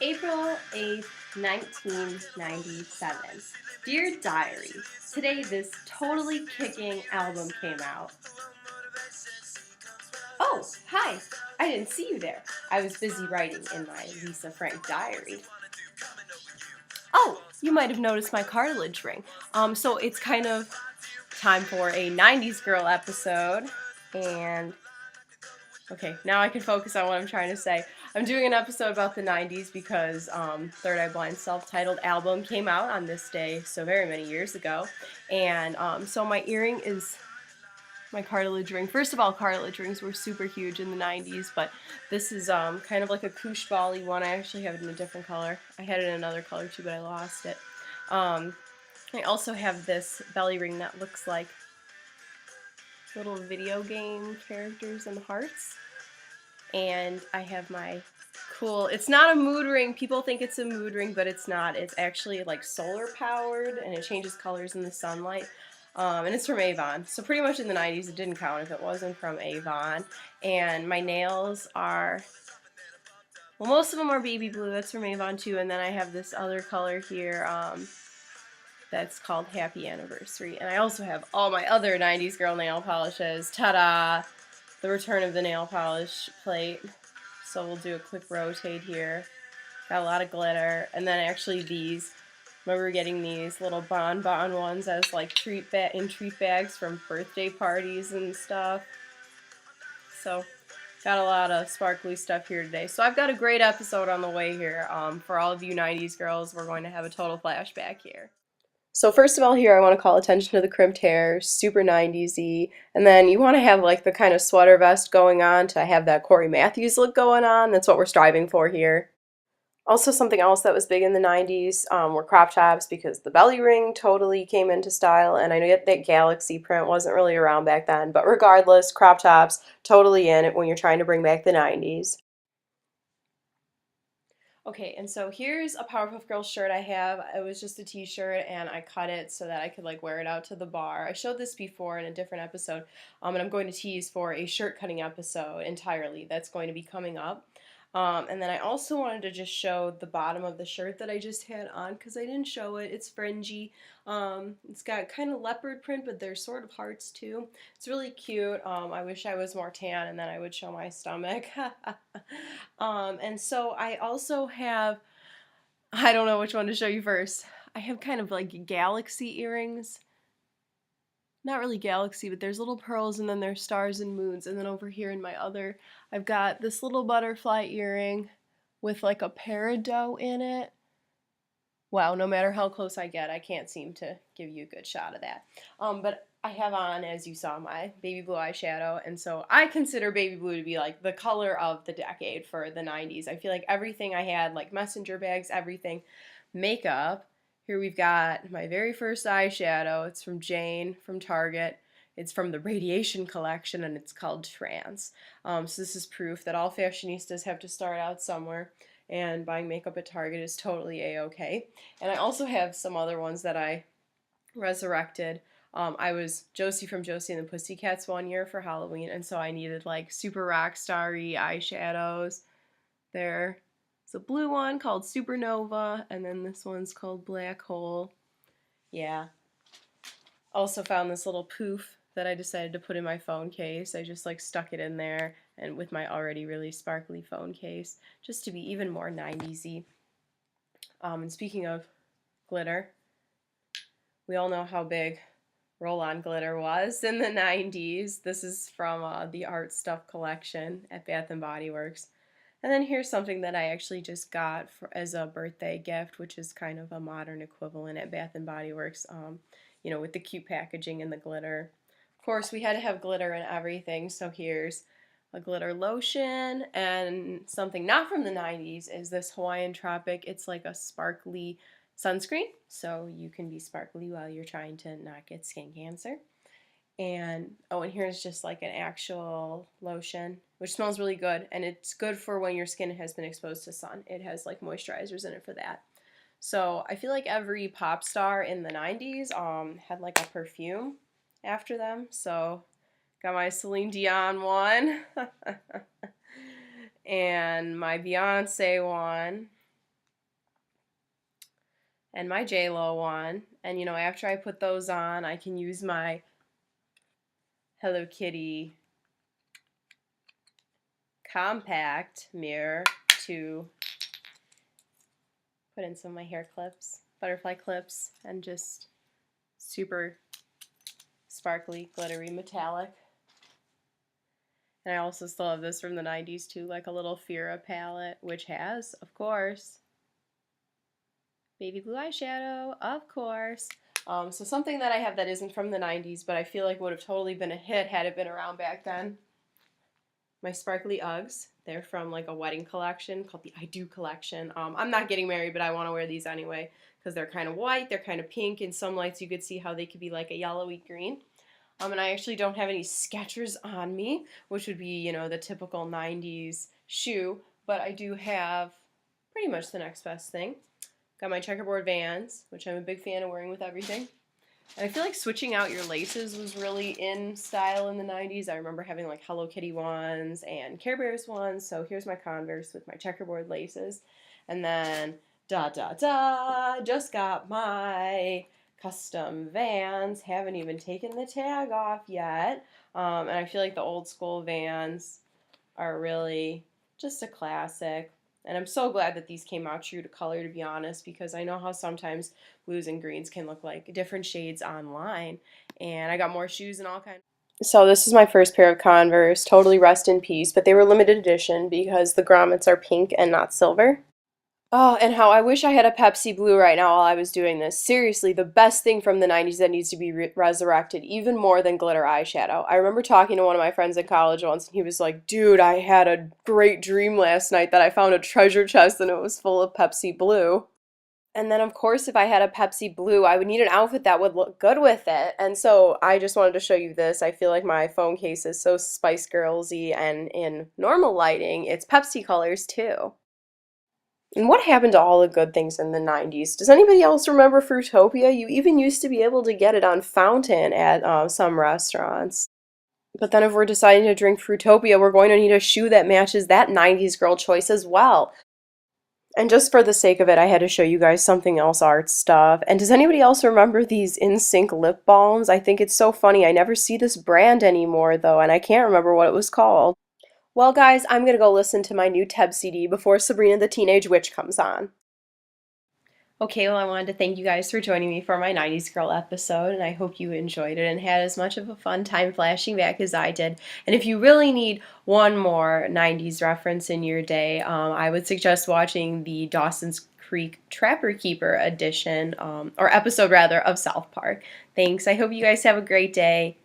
April 8th, 1997. Dear Diary, today this totally kicking album came out. Oh, hi! I didn't see you there. I was busy writing in my Lisa Frank diary. Oh, you might have noticed my cartilage ring. So it's kind of time for a 90s girl episode. And okay, now I can focus on what I'm trying to say. I'm doing an episode about the 90s because Third Eye Blind's self-titled album came out on this day so very many years ago. And so my earring is my cartilage ring. First of all, cartilage rings were super huge in the 90s, but this is kind of like a koosh ball-y one. I actually have it in a different color. I had it in another color too, but I lost it. I also have this belly ring that looks like little video game characters and hearts. And I have my cool, it's not a mood ring. People think it's a mood ring, but it's not. It's actually like solar powered and it changes colors in the sunlight. And it's from Avon. So pretty much in the 90s it didn't count if it wasn't from Avon. And my nails are, well, most of them are baby blue. That's from Avon too. And then I have this other color here that's called Happy Anniversary. And I also have all my other 90s girl nail polishes. Ta-da! The return of the nail polish plate. So we'll do a quick rotate here. Got a lot of glitter. And then actually these, remember getting these little bonbon ones as like treat bags from birthday parties and stuff. So got a lot of sparkly stuff here today. So I've got a great episode on the way here. For all of you 90s girls, we're going to have a total flashback here. So first of all here I want to call attention to the crimped hair, super 90s-y, and then you want to have like the kind of sweater vest going on to have that Corey Matthews look going on. That's what we're striving for here. Also something else that was big in the 90s were crop tops because the belly ring totally came into style, and I know that galaxy print wasn't really around back then, but regardless, crop tops totally in it when you're trying to bring back the 90s. Okay, and so here's a Powerpuff Girls shirt I have. It was just a t-shirt and I cut it so that I could like wear it out to the bar. I showed this before in a different episode, and I'm going to tease for a shirt cutting episode entirely that's going to be coming up. And then I also wanted to just show the bottom of the shirt that I just had on because I didn't show it. It's fringy. It's got kind of leopard print, but there's sort of hearts too. It's really cute. I wish I was more tan and then I would show my stomach. And so I also have, I don't know which one to show you first. I have kind of like galaxy earrings. Not really galaxy, but there's little pearls and then there's stars and moons. And then over here in my other, I've got this little butterfly earring with like a peridot in it. Wow, no matter how close I get, I can't seem to give you a good shot of that. But I have on, as you saw, my baby blue eyeshadow, and so I consider baby blue to be like the color of the decade for the 90s. I feel like everything I had, like messenger bags, everything, makeup. Here we've got my very first eyeshadow. It's from Jane from Target. It's from the Radiation collection and it's called Trance. So this is proof that all fashionistas have to start out somewhere, and buying makeup at Target is totally a-okay. And I also have some other ones that I resurrected. I was Josie from Josie and the Pussycats one year for Halloween, and so I needed like super rock starry eyeshadows. There. It's a blue one called Supernova, and then this one's called Black Hole. Yeah. Also found this little poof that I decided to put in my phone case. I just like stuck it in there and with my already really sparkly phone case just to be even more 90s-y. And speaking of glitter, we all know how big roll-on glitter was in the 90s. This is from the Art Stuff collection at Bath & Body Works. And then here's something that I actually just got as a birthday gift, which is kind of a modern equivalent at Bath & Body Works, you know, with the cute packaging and the glitter. Of course, we had to have glitter in everything, so here's a glitter lotion, and something not from the 90s is this Hawaiian Tropic. It's like a sparkly sunscreen, so you can be sparkly while you're trying to not get skin cancer. And oh, and here's just like an actual lotion, which smells really good, and it's good for when your skin has been exposed to sun. It has like moisturizers in it for that. So I feel like every pop star in the 90s had like a perfume after them. So got my Celine Dion one and my Beyonce one. and my J-Lo one. And, after I put those on, I can use my Hello Kitty compact mirror to put in some of my hair clips, butterfly clips, and just super sparkly, glittery, metallic. And I also still have this from the 90s too, like a little Fira palette, which has, of course, baby blue eyeshadow, of course. So something that I have that isn't from the 90s, but I feel like would have totally been a hit had it been around back then. My sparkly Uggs. They're from like a wedding collection called the I Do collection. I'm not getting married, but I want to wear these anyway because they're kind of white, they're kind of pink. In some lights you could see how they could be like a yellowy green. And I actually don't have any Skechers on me, which would be, the typical 90s shoe, but I do have pretty much the next best thing. Got my checkerboard Vans, which I'm a big fan of wearing with everything. And I feel like switching out your laces was really in style in the 90s. I remember having like Hello Kitty ones and Care Bears ones. So here's my Converse with my checkerboard laces. And then, just got my custom Vans. Haven't even taken the tag off yet. And I feel like the old school Vans are really just a classic. And I'm so glad that these came out true to color, to be honest, because I know how sometimes blues and greens can look like different shades online. And I got more shoes and all kinds. So this is my first pair of Converse, totally rest in peace, but they were limited edition because the grommets are pink and not silver. Oh, and how I wish I had a Pepsi Blue right now while I was doing this. Seriously, the best thing from the 90s that needs to be resurrected, even more than glitter eyeshadow. I remember talking to one of my friends in college once, and he was like, dude, I had a great dream last night that I found a treasure chest and it was full of Pepsi Blue. And then, of course, if I had a Pepsi Blue, I would need an outfit that would look good with it. And so I just wanted to show you this. I feel like my phone case is so Spice Girls-y, and in normal lighting, it's Pepsi colors too. And what happened to all the good things in the 90s? Does anybody else remember Fruitopia? You even used to be able to get it on fountain at some restaurants. But then if we're deciding to drink Fruitopia, we're going to need a shoe that matches that 90s girl choice as well. And just for the sake of it, I had to show you guys something else art stuff. And does anybody else remember these In-Sync lip balms? I think it's so funny. I never see this brand anymore, though, and I can't remember what it was called. Well, guys, I'm going to go listen to my new Teb CD before Sabrina the Teenage Witch comes on. Okay, well, I wanted to thank you guys for joining me for my 90s Girl episode, and I hope you enjoyed it and had as much of a fun time flashing back as I did. And if you really need one more 90s reference in your day, I would suggest watching the Dawson's Creek Trapper Keeper edition, or episode rather, of South Park. Thanks. I hope you guys have a great day.